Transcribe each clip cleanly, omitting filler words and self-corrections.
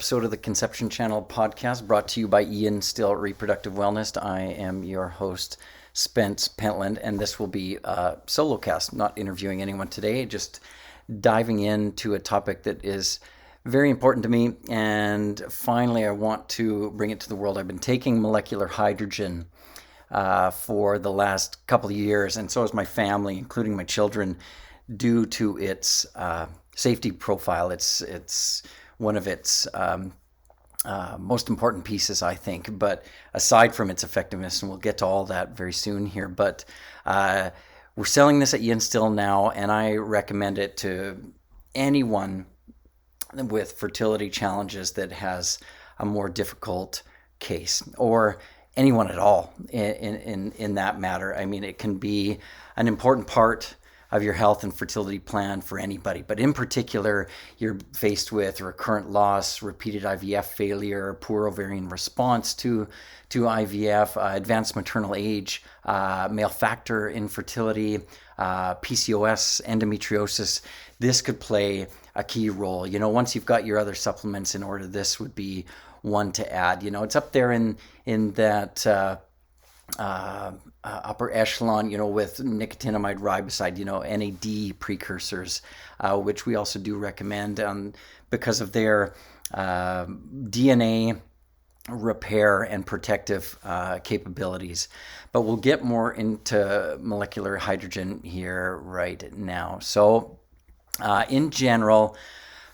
episode of the Conception Channel podcast brought to you by Ian Still Reproductive Wellness. I am your host, Spence Pentland, and this will be a solo cast, not interviewing anyone today, just diving into a topic that is very important to me. And finally, I want to bring it to the world. I've been taking molecular hydrogen for the last couple of years, and so has my family, including my children, due to its safety profile. It's one of its most important pieces, I think. But aside from its effectiveness, and we'll get to all that very soon here, but we're selling this at Ian Still now, and I recommend it to anyone with fertility challenges that has a more difficult case, or anyone at all in that matter. I mean, it can be an important part of your health and fertility plan for anybody, but in particular, you're faced with recurrent loss, repeated IVF failure, poor ovarian response to IVF, advanced maternal age, male factor infertility, PCOS, endometriosis. This could play a key role. You know, once you've got your other supplements in order, this would be one to add. You know, it's up there in that upper echelon, you know, with nicotinamide riboside, you know, NAD precursors, which we also do recommend because of their DNA repair and protective capabilities. But we'll get more into molecular hydrogen here right now. So in general,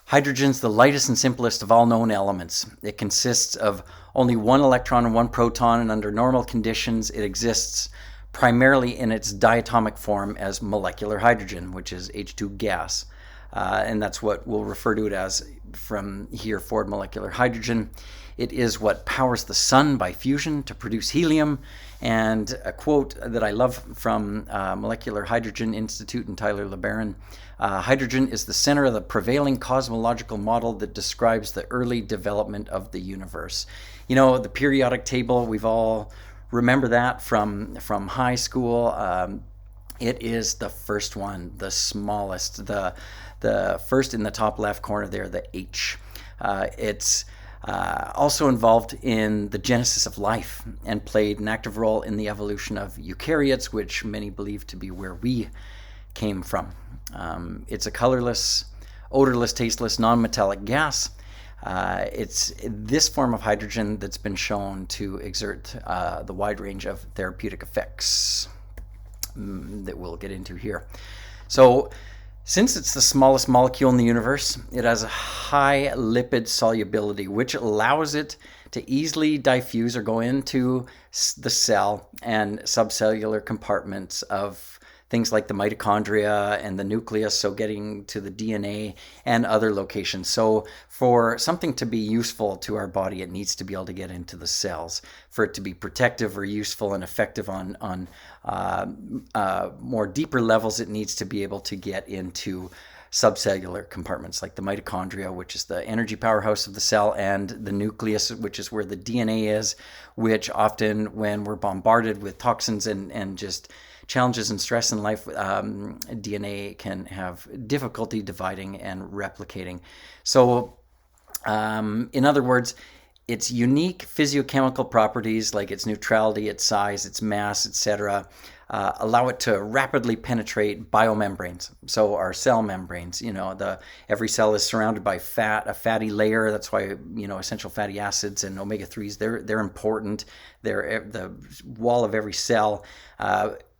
hydrogen's the lightest and simplest of all known elements. It consists of only one electron and one proton, and under normal conditions, it exists primarily in its diatomic form as molecular hydrogen, which is H2 gas. And that's what we'll refer to it as from here forward, molecular hydrogen. It is what powers the sun by fusion to produce helium. And a quote that I love from Molecular Hydrogen Institute and Tyler LeBaron, hydrogen is the center of the prevailing cosmological model that describes the early development of the universe. You know, the periodic table, we've all remember that from high school. It is the first one, the smallest, the first in the top left corner there, the H. It's also involved in the genesis of life and played an active role in the evolution of eukaryotes, which many believe to be where we came from. It's a colorless, odorless, tasteless, non-metallic gas. It's this form of hydrogen that's been shown to exert the wide range of therapeutic effects that we'll get into here. So, since it's the smallest molecule in the universe, it has a high lipid solubility, which allows it to easily diffuse or go into the cell and subcellular compartments of things like the mitochondria and the nucleus, so getting to the DNA and other locations. So for something to be useful to our body, it needs to be able to get into the cells. For it to be protective or useful and effective on more deeper levels, it needs to be able to get into subcellular compartments like the mitochondria, which is the energy powerhouse of the cell, and the nucleus, which is where the DNA is, which often when we're bombarded with toxins and just challenges and stress in life, DNA can have difficulty dividing and replicating. So in other words, its unique physiochemical properties like its neutrality, its size, its mass, etc., allow it to rapidly penetrate biomembranes. So our cell membranes, you know, every cell is surrounded by fat, a fatty layer. That's why, you know, essential fatty acids and omega-3s, they're important. They're the wall of every cell.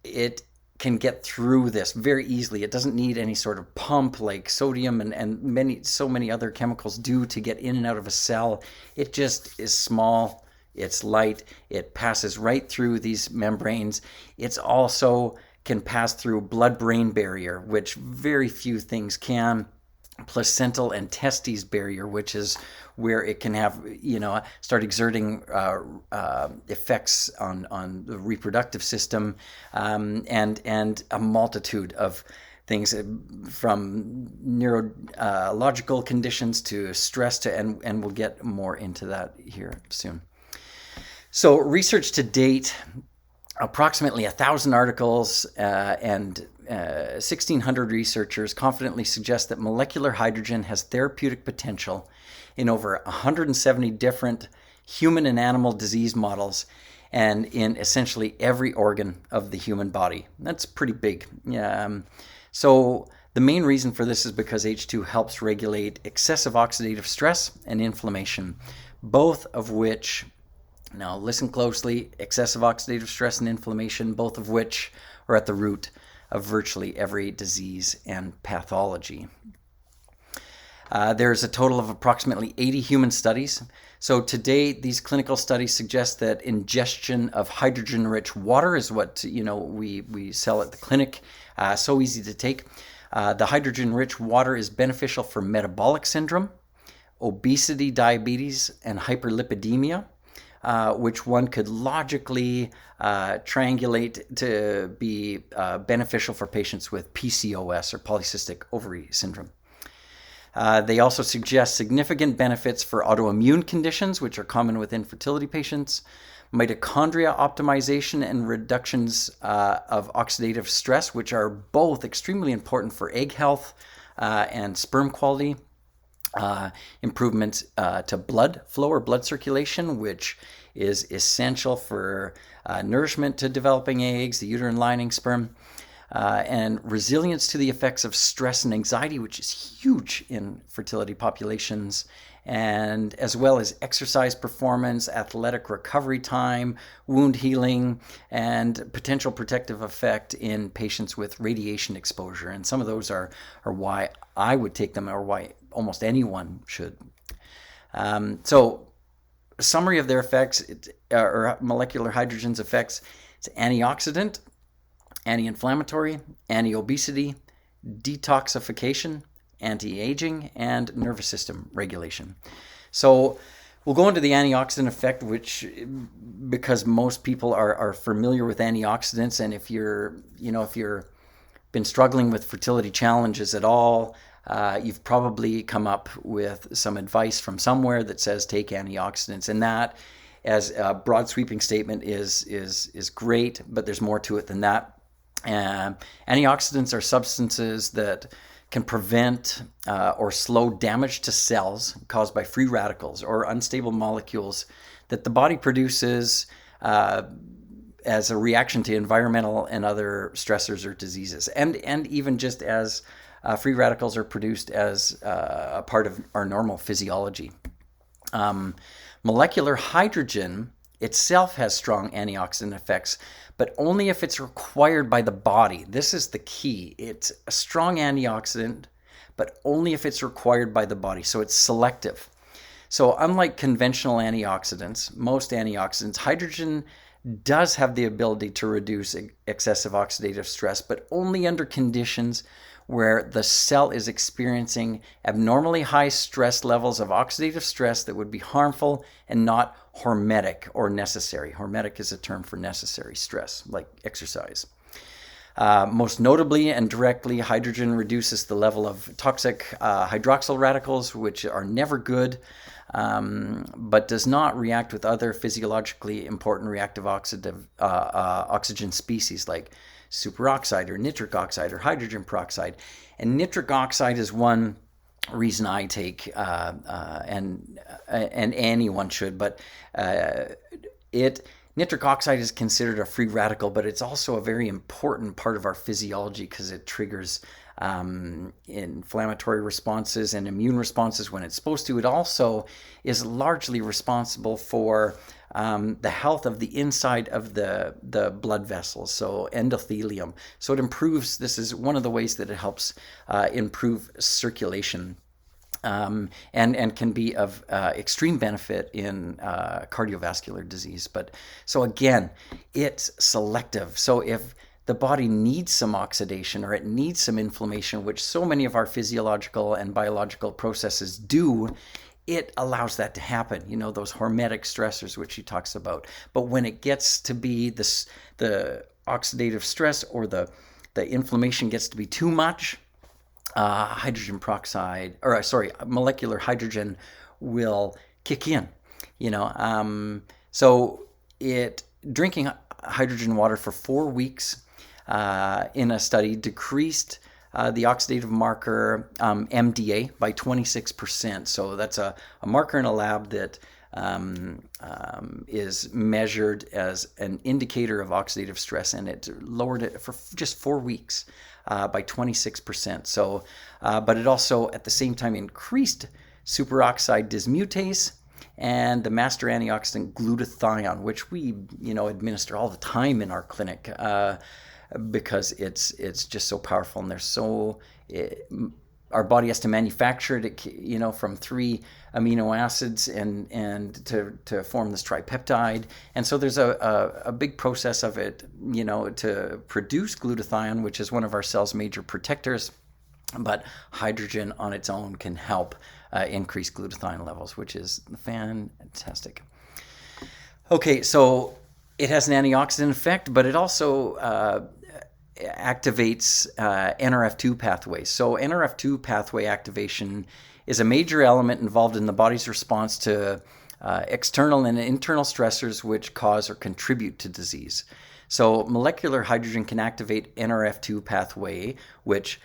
It can get through this very easily. It doesn't need any sort of pump like sodium and so many other chemicals do to get in and out of a cell. It just is small. It's light. It passes right through these membranes. It's also can pass through blood-brain barrier, which very few things can. Placental and testes barrier, which is where it can have, you know, start exerting effects on the reproductive system, and a multitude of things from neurological conditions to stress and we'll get more into that here soon. So research to date, approximately 1,000 articles and 1,600 researchers confidently suggest that molecular hydrogen has therapeutic potential in over 170 different human and animal disease models and in essentially every organ of the human body. That's pretty big. So the main reason for this is because H2 helps regulate excessive oxidative stress and inflammation, both of which, now listen closely, excessive oxidative stress and inflammation, both of which are at the root of virtually every disease and pathology. There's a total of approximately 80 human studies. So today, these clinical studies suggest that ingestion of hydrogen-rich water is what we sell at the clinic. So easy to take. The hydrogen-rich water is beneficial for metabolic syndrome, obesity, diabetes, and hyperlipidemia, which one could logically triangulate to be beneficial for patients with PCOS or polycystic ovary syndrome. They also suggest significant benefits for autoimmune conditions, which are common with infertility patients, mitochondria optimization and reductions of oxidative stress, which are both extremely important for egg health and sperm quality, improvements to blood flow or blood circulation, which is essential for nourishment to developing eggs, the uterine lining, sperm, and resilience to the effects of stress and anxiety, which is huge in fertility populations, and as well as exercise performance, athletic recovery time, wound healing, and potential protective effect in patients with radiation exposure. And some of those are why I would take them, or why almost anyone should. So a summary of their effects, or molecular hydrogen's effects: it's antioxidant, anti-inflammatory, anti-obesity, detoxification, anti-aging, and nervous system regulation. So we'll go into the antioxidant effect, which, because most people are familiar with antioxidants, and if you're been struggling with fertility challenges at all, you've probably come up with some advice from somewhere that says take antioxidants, and that, as a broad sweeping statement, is great, but there's more to it than that. Antioxidants are substances that can prevent or slow damage to cells caused by free radicals or unstable molecules that the body produces as a reaction to environmental and other stressors or diseases, and even just as free radicals are produced as a part of our normal physiology. Molecular hydrogen itself has strong antioxidant effects, but only if it's required by the body. This is the key. It's a strong antioxidant, but only if it's required by the body. So it's selective. So unlike conventional antioxidants, most antioxidants, hydrogen does have the ability to reduce excessive oxidative stress, but only under conditions where the cell is experiencing abnormally high stress levels of oxidative stress that would be harmful and not hormetic or necessary. Hormetic is a term for necessary stress, like exercise. Most notably and directly, hydrogen reduces the level of toxic hydroxyl radicals, which are never good, but does not react with other physiologically important reactive oxygen species like superoxide or nitric oxide or hydrogen peroxide. And nitric oxide is one reason I take, and anyone should, but nitric oxide is considered a free radical, but it's also a very important part of our physiology because it triggers inflammatory responses and immune responses when it's supposed to. It also is largely responsible for the health of the inside of the blood vessels, so endothelium. So it improves, this is one of the ways that it helps improve circulation, and can be of extreme benefit in cardiovascular disease. But so again, it's selective. So if the body needs some oxidation or it needs some inflammation, which so many of our physiological and biological processes do, it allows that to happen, those hormetic stressors, which he talks about. But when it gets to be the oxidative stress or the inflammation gets to be too much, molecular hydrogen will kick in, So drinking hydrogen water for 4 weeks in a study decreased the oxidative marker MDA by 26%. So that's a marker in a lab that is measured as an indicator of oxidative stress, and it lowered it for just 4 weeks by 26%. So, but it also at the same time increased superoxide dismutase and the master antioxidant glutathione, which we administer all the time in our clinic because it's just so powerful, and our body has to manufacture it, from 3 amino acids and to form this tripeptide. And so there's a big process of it, to produce glutathione, which is one of our cell's major protectors. But hydrogen on its own can help increase glutathione levels, which is fantastic. Okay, so it has an antioxidant effect, but it also activates NRF2 pathways. So NRF2 pathway activation is a major element involved in the body's response to external and internal stressors which cause or contribute to disease. So molecular hydrogen can activate NRF2 pathway, which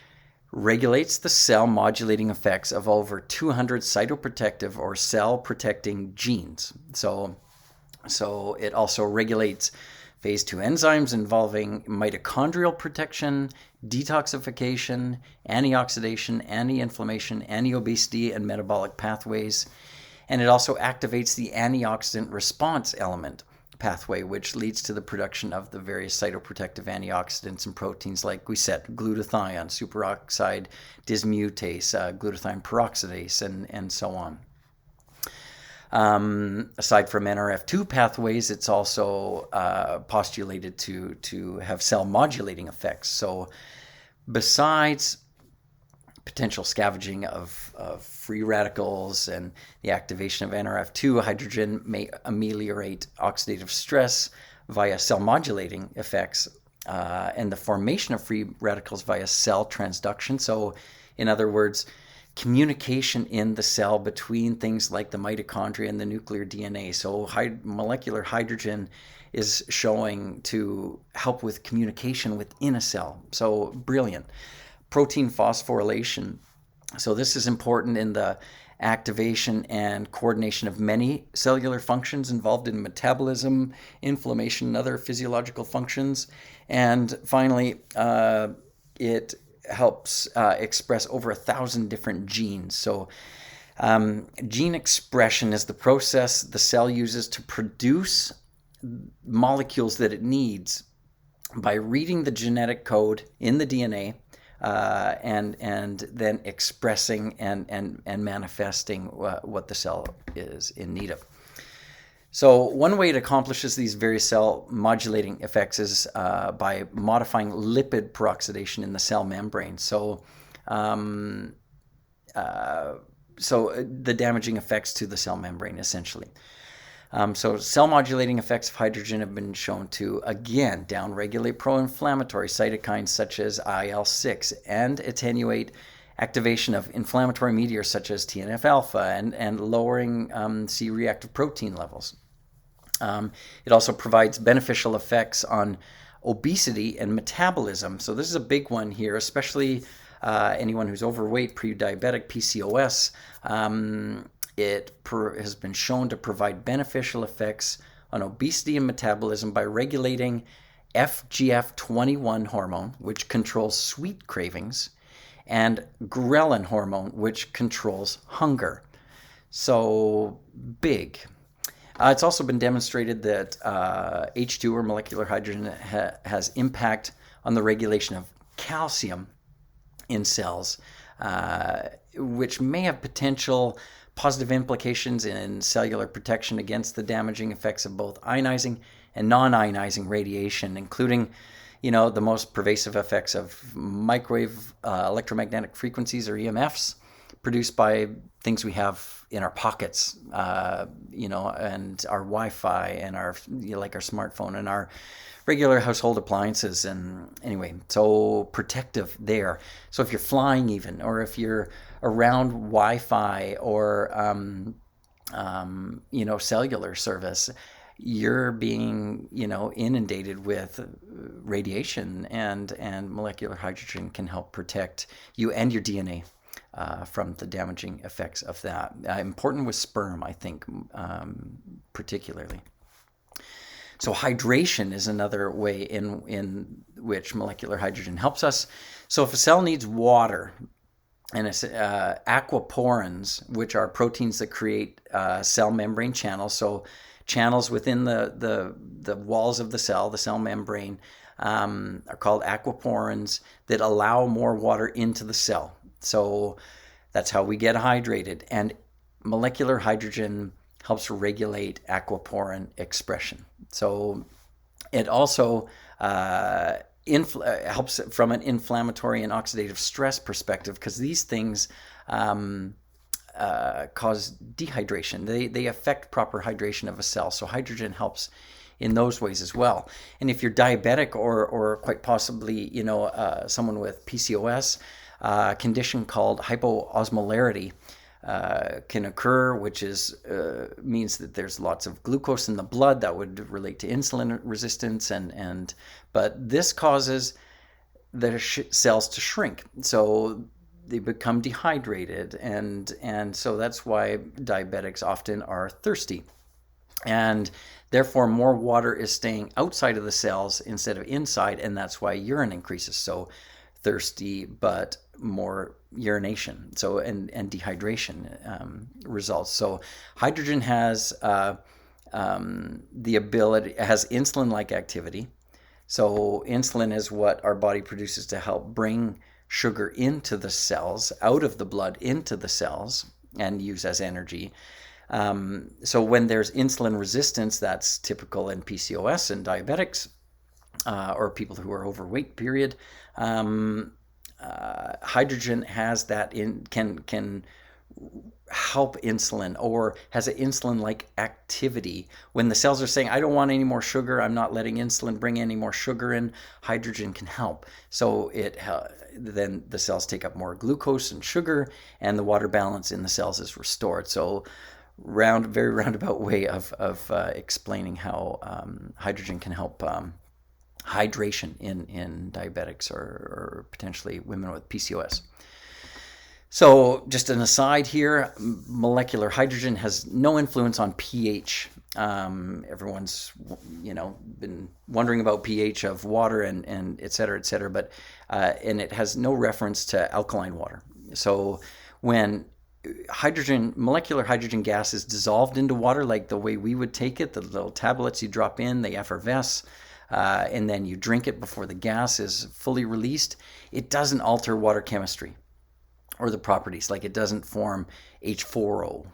regulates the cell modulating effects of over 200 cytoprotective or cell protecting genes. So it also regulates phase 2 enzymes involving mitochondrial protection, detoxification, antioxidation, anti-inflammation, anti-obesity, and metabolic pathways. And it also activates the antioxidant response element pathway, which leads to the production of the various cytoprotective antioxidants and proteins, like we said, glutathione, superoxide dismutase, glutathione peroxidase, and so on. Aside from NRF2 pathways, it's also postulated to have cell modulating effects. So besides potential scavenging of free radicals and the activation of NRF2, hydrogen may ameliorate oxidative stress via cell modulating effects and the formation of free radicals via cell transduction. So in other words, communication in the cell between things like the mitochondria and the nuclear DNA. So molecular hydrogen is showing to help with communication within a cell. So brilliant. Protein phosphorylation. So this is important in the activation and coordination of many cellular functions involved in metabolism, inflammation, and other physiological functions. And finally, it helps express over 1,000 different genes. So gene expression is the process the cell uses to produce molecules that it needs by reading the genetic code in the DNA and then expressing and manifesting what the cell is in need of. So one way it accomplishes these various cell modulating effects is by modifying lipid peroxidation in the cell membrane. So the damaging effects to the cell membrane, essentially. So cell modulating effects of hydrogen have been shown to, again, downregulate pro-inflammatory cytokines such as IL-6 and attenuate activation of inflammatory mediators such as TNF-alpha and lowering C-reactive protein levels. It also provides beneficial effects on obesity and metabolism. So this is a big one here, especially anyone who's overweight, pre-diabetic, PCOS. It has been shown to provide beneficial effects on obesity and metabolism by regulating FGF21 hormone, which controls sweet cravings, and ghrelin hormone, which controls hunger. So big. It's also been demonstrated that H2 or molecular hydrogen has impact on the regulation of calcium in cells, which may have potential positive implications in cellular protection against the damaging effects of both ionizing and non-ionizing radiation, including, the most pervasive effects of microwave electromagnetic frequencies, or EMFs, produced by things we have in our pockets, and our Wi-Fi and our smartphone and our regular household appliances. And anyway, so protective there. So if you're flying even, or if you're around Wi-Fi or, cellular service, you're being, inundated with radiation, and molecular hydrogen can help protect you and your DNA from the damaging effects of that. Important with sperm, I think, particularly. So hydration is another way in which molecular hydrogen helps us. So if a cell needs water, and aquaporins, which are proteins that create cell membrane channels, so channels within the walls of the cell membrane, are called aquaporins that allow more water into the cell. So that's how we get hydrated. And molecular hydrogen helps regulate aquaporin expression. So it also helps from an inflammatory and oxidative stress perspective, because these things cause dehydration. They affect proper hydration of a cell. So hydrogen helps in those ways as well. And if you're diabetic or quite possibly, someone with PCOS, a condition called hypoosmolarity can occur, which means that there's lots of glucose in the blood that would relate to insulin resistance, but this causes the cells to shrink, so they become dehydrated, and so that's why diabetics often are thirsty, and therefore more water is staying outside of the cells instead of inside, and that's why urine increases. So thirsty, but more urination, so and dehydration results. So hydrogen has the ability, has insulin-like activity. So insulin is what our body produces to help bring sugar into the cells, out of the blood into the cells, and use as energy. So when there's insulin resistance, that's typical in PCOS and diabetics, or people who are overweight, period. Hydrogen has that can help insulin, or has an insulin-like activity. When the cells are saying, I don't want any more sugar, I'm not letting insulin bring any more sugar in, hydrogen can help. So then the cells take up more glucose and sugar, and the water balance in the cells is restored. So very roundabout way of explaining how hydrogen can help hydration in diabetics or potentially women with PCOS. So just an aside here, molecular hydrogen has no influence on pH. Everyone's been wondering about pH of water and et cetera, but and it has no reference to alkaline water. So when molecular hydrogen gas is dissolved into water, like the way we would take it, the little tablets you drop in, they effervesce, and then you drink it before the gas is fully released, it doesn't alter water chemistry or the properties. Like it doesn't form H4O,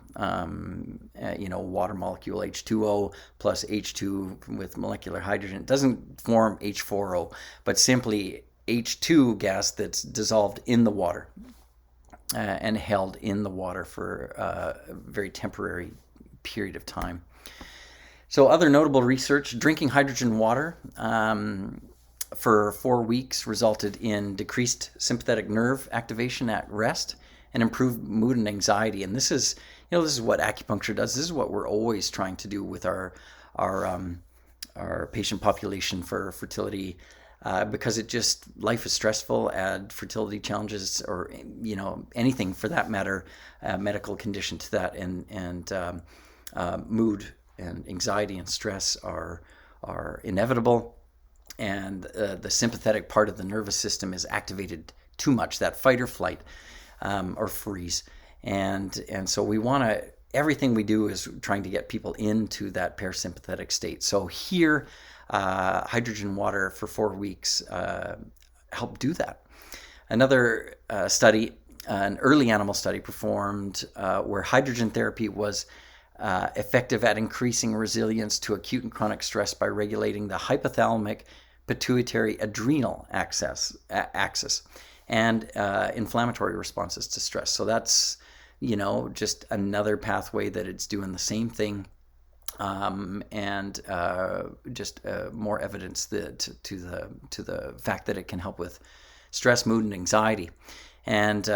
water molecule H2O plus H2 with molecular hydrogen. It doesn't form H4O, but simply H2 gas that's dissolved in the water and held in the water for a very temporary period of time. So other notable research, drinking hydrogen water for 4 weeks resulted in decreased sympathetic nerve activation at rest and improved mood and anxiety. And this is what acupuncture does. This is what we're always trying to do with our patient population for fertility, because life is stressful. Add fertility challenges, or anything for that matter, medical condition to that, and mood and anxiety and stress are inevitable. And the sympathetic part of the nervous system is activated too much, that fight or flight or freeze. And so we want to, everything we do is trying to get people into that parasympathetic state. So here, hydrogen water for 4 weeks helped do that. Another study, an early animal study performed where hydrogen therapy was effective at increasing resilience to acute and chronic stress by regulating the hypothalamic pituitary adrenal axis and inflammatory responses to stress. So that's just another pathway that it's doing the same thing, and just more evidence to the fact that it can help with stress, mood, and anxiety. And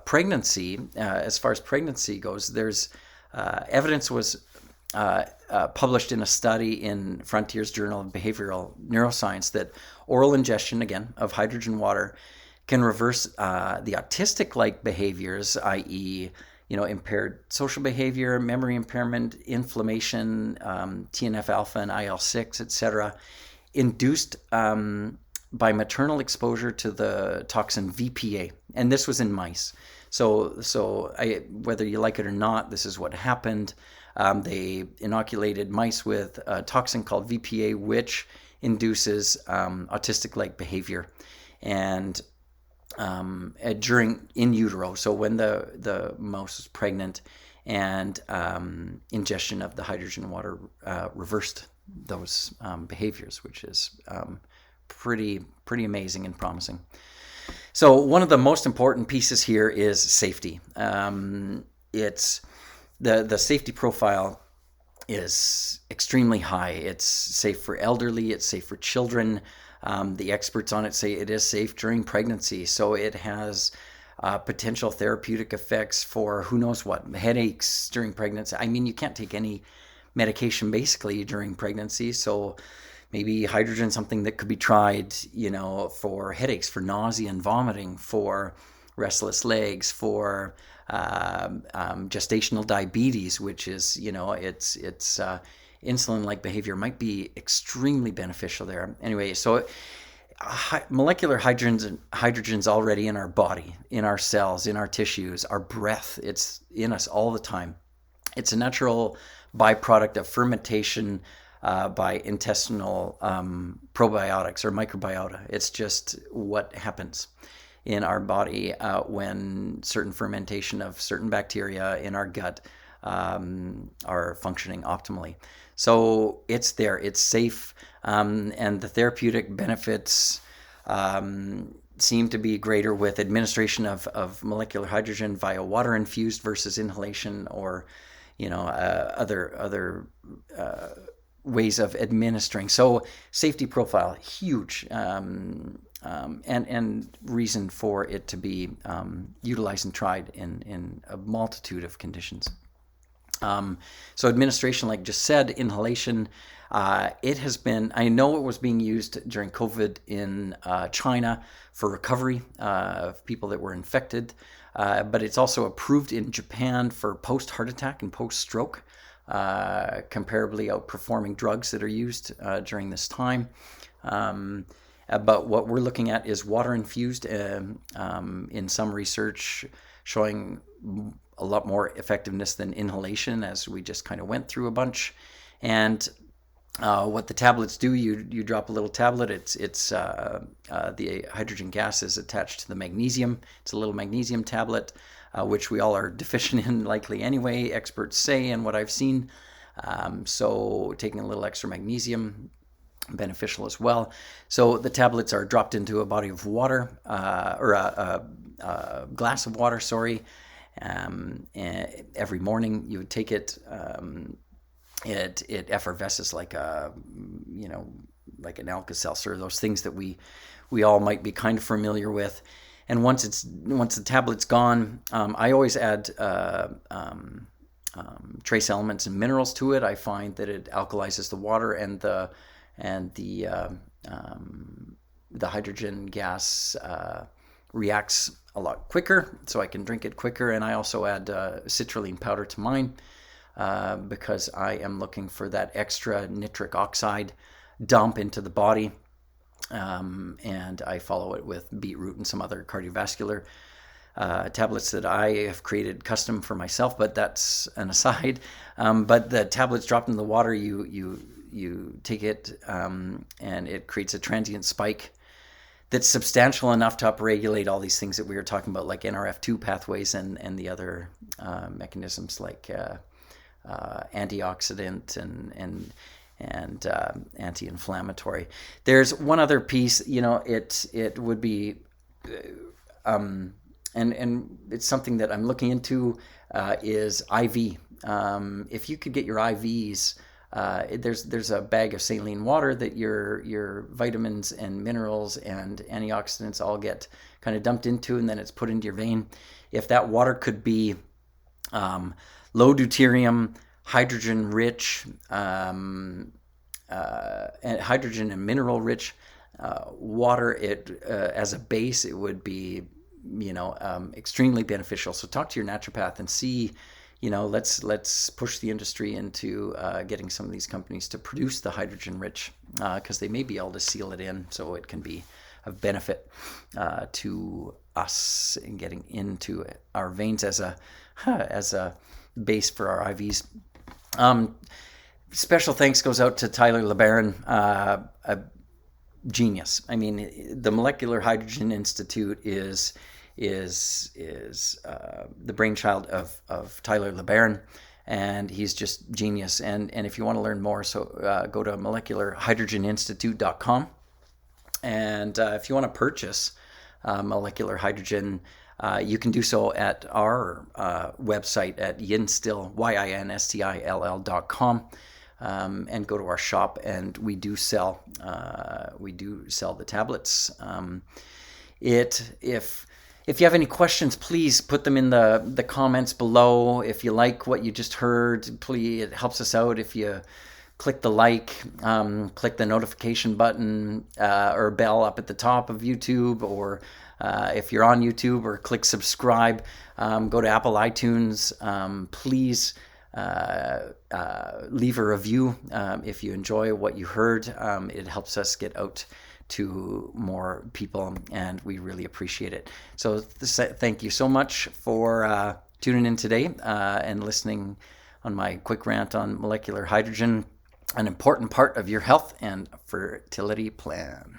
pregnancy, as far as pregnancy goes, there's evidence was published in a study in Frontiers Journal of Behavioral Neuroscience that oral ingestion, again, of hydrogen water can reverse the autistic-like behaviors, i.e., impaired social behavior, memory impairment, inflammation, TNF-alpha and IL-6, etc., induced by maternal exposure to the toxin VPA. And this was in mice. So whether you like it or not, this is what happened. They inoculated mice with a toxin called VPA, which induces autistic-like behavior. And in utero, so when the mouse was pregnant, and ingestion of the hydrogen water reversed those behaviors, which is pretty amazing and promising. So one of the most important pieces here is safety. It's the safety profile is extremely high. It's safe for elderly. It's safe for children. The experts on it say it is safe during pregnancy. So it has potential therapeutic effects for who knows what, headaches during pregnancy. I mean, you can't take any medication basically during pregnancy. So maybe hydrogen, something that could be tried, for headaches, for nausea and vomiting, for restless legs, for gestational diabetes, which is, it's insulin-like behavior might be extremely beneficial there. Anyway, so molecular hydrogen's already in our body, in our cells, in our tissues, our breath. It's in us all the time. It's a natural byproduct of fermentation by intestinal probiotics or microbiota. It's just what happens in our body when certain fermentation of certain bacteria in our gut are functioning optimally. So it's there, it's safe, and the therapeutic benefits seem to be greater with administration of molecular hydrogen via water infused versus inhalation, or other ways of administering. So safety profile, huge, and reason for it to be utilized and tried in a multitude of conditions. So administration, like just said, inhalation, it has been, I know it was being used during COVID in China for recovery of people that were infected, but it's also approved in Japan for post-heart attack and post-stroke, comparably outperforming drugs that are used during this time. But what we're looking at is water infused in some research showing a lot more effectiveness than inhalation, as we just kind of went through a bunch. And what the tablets do, you drop a little tablet. It's the hydrogen gas is attached to the magnesium. It's a little magnesium tablet, which we all are deficient in likely anyway, experts say, and what I've seen. So taking a little extra magnesium, beneficial as well. So the tablets are dropped into a body of water, or a glass of water, every morning. You would take it. It effervesces like like an Alka-Seltzer, those things that we all might be kind of familiar with. And once the tablet's gone, I always add trace elements and minerals to it. I find that it alkalizes the water, and the hydrogen gas reacts a lot quicker, so I can drink it quicker. And I also add citrulline powder to mine because I am looking for that extra nitric oxide dump into the body. And I follow it with beetroot and some other cardiovascular tablets that I have created custom for myself, but that's an aside. But the tablets dropped in the water, you take it, and it creates a transient spike that's substantial enough to upregulate all these things that we were talking about, like NRF2 pathways and the other mechanisms like antioxidant and anti-inflammatory. There's one other piece, it would be, and it's something that I'm looking into, is IV. If you could get your IVs, there's a bag of saline water that your vitamins and minerals and antioxidants all get kind of dumped into, and then it's put into your vein. If that water could be low deuterium, hydrogen-rich, and hydrogen and mineral-rich water. As a base, it would be, extremely beneficial. So talk to your naturopath and see, let's push the industry into getting some of these companies to produce the hydrogen-rich, because they may be able to seal it in so it can be of benefit to us in getting into our veins as a base for our IVs. Special thanks goes out to Tyler LeBaron, a genius. I mean, the Molecular Hydrogen Institute is the brainchild of Tyler LeBaron, and he's just genius. And if you want to learn more, go to molecularhydrogeninstitute.com. And if you want to purchase molecular hydrogen, you can do so at our website at yinstil.com, and go to our shop, and we do sell the tablets. If you have any questions, please put them in the comments below. If you like what you just heard, please, it helps us out if you click the click the notification button or bell up at the top of YouTube, or if you're on YouTube, or click subscribe. Go to Apple iTunes. Please leave a review if you enjoy what you heard. It helps us get out to more people, and we really appreciate it. So thank you so much for tuning in today and listening on my quick rant on molecular hydrogen, an important part of your health and fertility plan.